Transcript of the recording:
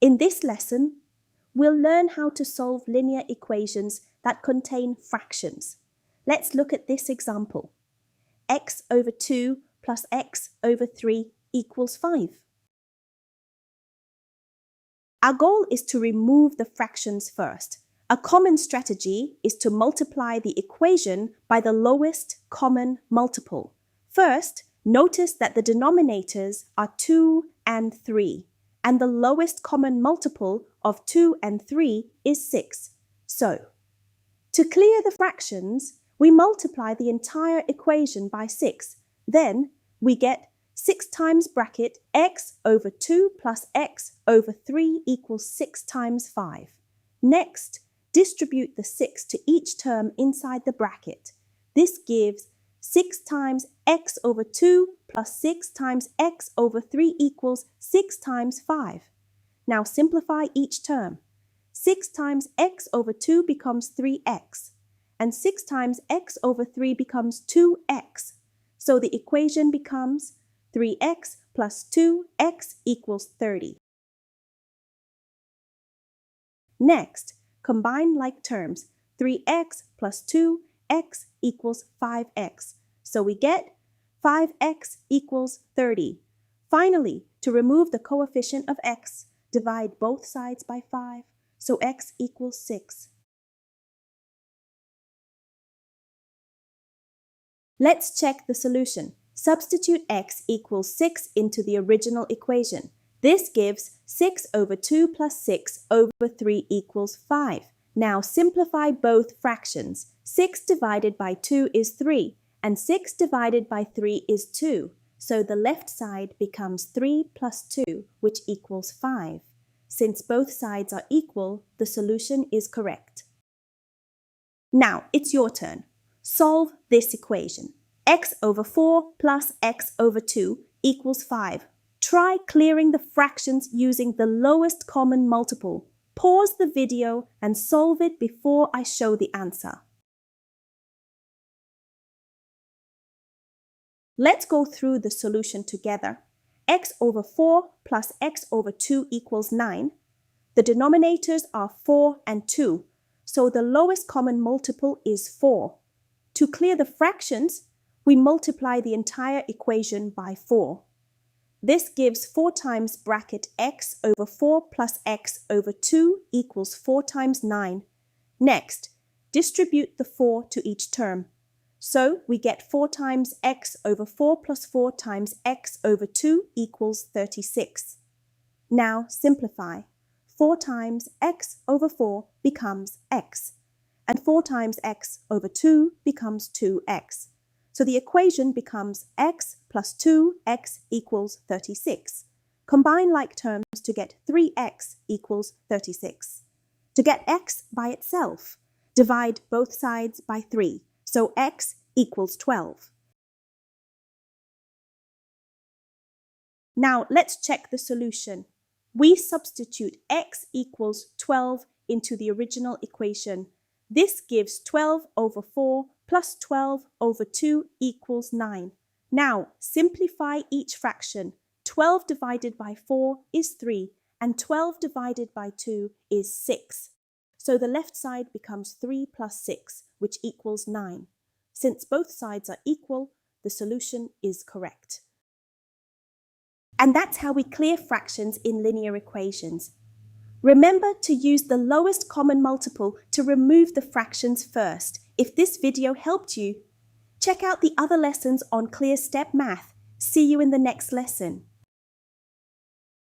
In this lesson, we'll learn how to solve linear equations that contain fractions. Let's look at this example. X over 2 plus x over 3 equals 5. Our goal is to remove the fractions first. A common strategy is to multiply the equation by the lowest common multiple. First, notice that the denominators are 2 and 3, and the lowest common multiple of 2 and 3 is 6. So, to clear the fractions, we multiply the entire equation by 6. Then, we get 6 times bracket x over 2 plus x over 3 equals 6 times 5. Next, distribute the 6 to each term inside the bracket. This gives 6 times x over 2 plus 6 times x over 3 equals 6 times 5. Now simplify each term. 6 times x over 2 becomes 3x, and 6 times x over 3 becomes 2x. So the equation becomes 3x plus 2x equals 30. Next, combine like terms. 3x plus 2x equals 5x. So we get 5x equals 30. Finally, to remove the coefficient of x, divide both sides by 5, so x equals 6. Let's check the solution. Substitute x equals 6 into the original equation. This gives 6 over 2 plus 6 over 3 equals 5. Now simplify both fractions. 6 divided by 2 is 3, and 6 divided by 3 is 2. So the left side becomes 3 plus 2, which equals 5. Since both sides are equal, the solution is correct. Now it's your turn. Solve this equation. X over 4 plus x over 2 equals 5. Try clearing the fractions using the lowest common multiple. Pause the video and solve it before I show the answer. Let's go through the solution together. X over 4 plus x over 2 equals 9. The denominators are 4 and 2, so the lowest common multiple is 4. To clear the fractions, we multiply the entire equation by 4. This gives 4 times bracket x over 4 plus x over 2 equals 4 times 9. Next, distribute the 4 to each term. So we get 4 times x over 4 plus 4 times x over 2 equals 36. Now simplify. 4 times x over 4 becomes x, and 4 times x over 2 becomes 2x. So the equation becomes x plus 2x equals 36. Combine like terms to get 3x equals 36. To get x by itself, divide both sides by 3. So x equals 12. Now let's check the solution. We substitute x equals 12 into the original equation. This gives 12 over 4 plus 12 over 2 equals 9. Now simplify each fraction. 12 divided by 4 is 3, and 12 divided by 2 is 6. So the left side becomes 3 plus 6, which equals 9. Since both sides are equal, the solution is correct. And that's how we clear fractions in linear equations. Remember to use the lowest common multiple to remove the fractions first. If this video helped you, check out the other lessons on Clear Step Math. See you in the next lesson.